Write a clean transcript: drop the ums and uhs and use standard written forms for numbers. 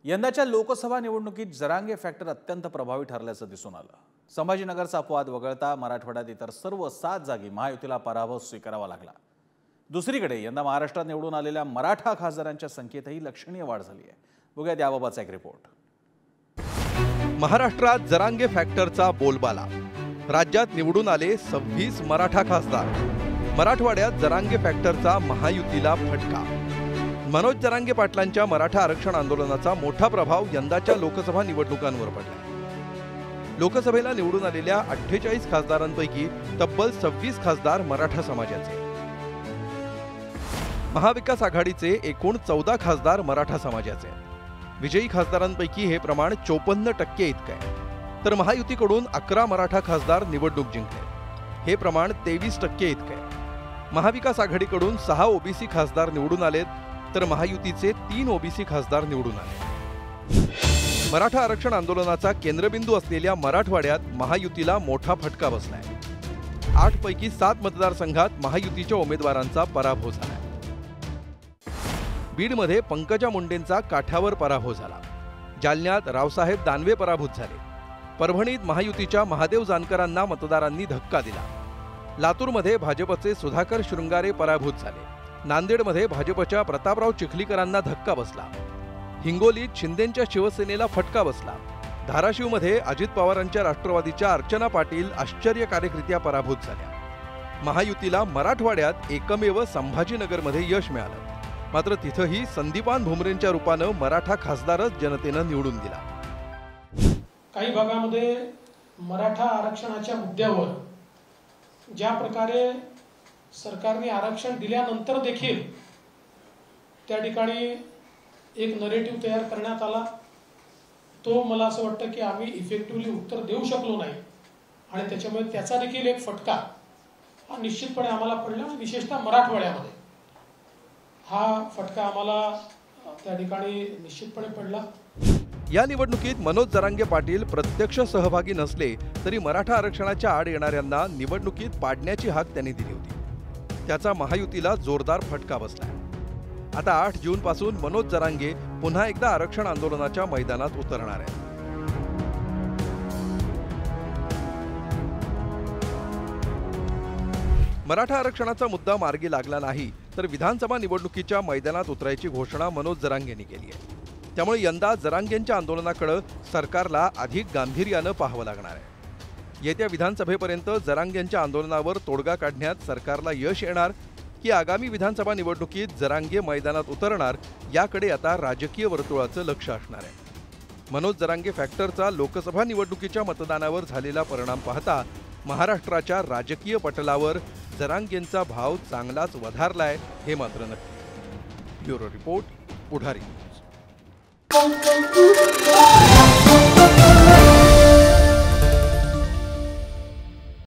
यंदाच्या लोकसभा निवडणुकीत जरांगे फॅक्टर अत्यंत प्रभावी ठरल्याचं दिसून आलं। संभाजीनगरचा अपवाद वगळता मराठवाड्यात इतर सर्व 7 जागी महायुतीला पराभव स्वीकारावा लागला। दुसरीकडे यंदा महाराष्ट्रात निवडून आलेल्या मराठा खासदारांच्या संख्येतही लक्षणीय वाढ झाली आहे। बघूया याबाबतचा एक रिपोर्ट। महाराष्ट्रात जरांगे फॅक्टरचा बोलबाला। राज्यात निवडून आले 26 मराठा खासदार। मराठवाड्यात जरांगे फॅक्टरचा महायुतीला फटका। मनोज जरांगे पाटलांच्या मराठा आरक्षण आंदोलनाचा मोठा प्रभाव यंदाच्या लोकसभा निवडणुकांवर पडला। लोकसभेला निवडून आलेल्या 48 खासदारांपैकी तब्बल 26 खासदार मराठा समाजाचे। महाविकास आघाडीचे एकूण 14 खासदार मराठा समाजाचे। विजयी खासदारांपैकी हे प्रमाण 54% इतके आहे, तर महायुतीकडून 11 मराठा खासदार निवडणूक जिंकले, हे प्रमाण 23% इतके आहे। महाविकास आघाडीकडून 6 ओबीसी खासदार निवडून आलेत, तर महायुतीचे 3 ओबीसी खासदार निवडून आले। मराठा आरक्षण आंदोलनाचा केंद्रबिंदू असलेल्या मराठवाड्यात महायुतीला मोठा फटका बसलाय। 8 पैकी 7 मतदारसंघात महायुतीच्या उमेदवारांचा पराभव झाला। बीडमध्ये पंकजा मुंडेंचा काठावर पराभव झाला। जालन्यात रावसाहेब दानवे पराभूत झाले। परभणीत महायुतीच्या महादेव जानकरांना मतदारांनी धक्का दिला। लातूरमध्ये भाजपचे सुधाकर शृंगारे पराभूत झाले। नांदेडमध्ये भाजपच्या प्रतापराव चिखलीकरांना धक्का बसला। हिंगोलीत शिंदेंच्या शिवसेनेला फटका बसला। धाराशिवमध्ये अजित पवारांच्या राष्ट्रवादीच्या अर्चना पाटील आश्चर्यकारकरित्या पराभूत झाल्या। महायुतीला मराठवाड्यात एकमेव संभाजीनगरमध्ये यश मिळालं, मात्र तिथंही संदीपान भुमरेंच्या रूपानं मराठा खासदारच जनतेनं निवडून दिला। काही भागामध्ये मराठा आरक्षणाच्या मुद्द्यावर ज्या प्रकारे सरकारने आरक्षण दिल्यानंतर देखील त्या ठिकाणी एक नरेटिव्ह तयार करण्यात आला, तो मला असं वाटतं की आम्ही इफेक्टिव्हली उत्तर देऊ शकलो नाही, आणि त्याच्यामुळे त्याचा देखील एक फटका हा निश्चितपणे आम्हाला पडला। विशेषतः मराठवाड्यामध्ये हा फटका आम्हाला त्या ठिकाणी निश्चितपणे पडला। या निवडणुकीत मनोज जरांगे पाटील प्रत्यक्ष सहभागी नसले तरी मराठा आरक्षणाच्या आड येणाऱ्यांना निवडणुकीत पाडण्याची हाक त्यांनी दिली होती। त्याचा महायुतीला जोरदार फटका बसलाय। आता 8 जून पासून मनोज जरांगे पुन्हा एकदा आरक्षण आंदोलनाच्या मैदानात उतरणार आहेत। मराठा आरक्षणाचा मुद्दा मार्गी लागला नाही तर विधानसभा निवडणुकीच्या मैदानात उतरायची घोषणा मनोज जरांगेंनी केली आहे। त्यामुळे यंदा जरांगेंच्या आंदोलनाकडे सरकारला अधिक गांभीर्यानं पाहावं लागणार आहे। येत्या विधानसभेपर्यंत जरांगेंच्या आंदोलनावर तोडगा काढण्यात सरकारला यश येणार की आगामी विधानसभा निवडणुकीत जरांगे मैदानात उतरणार, याकडे आता राजकीय वर्तुळाचं लक्ष असणार आहे। मनोज जरांगे फॅक्टरचा लोकसभा निवडणुकीच्या मतदानावर झालेला परिणाम पाहता महाराष्ट्राच्या राजकीय पटलावर जरांगेंचा भाव चांगलाच वधारलाय, हे मात्र नक्की। ब्युरो रिपोर्ट, पुढारी न्यूज।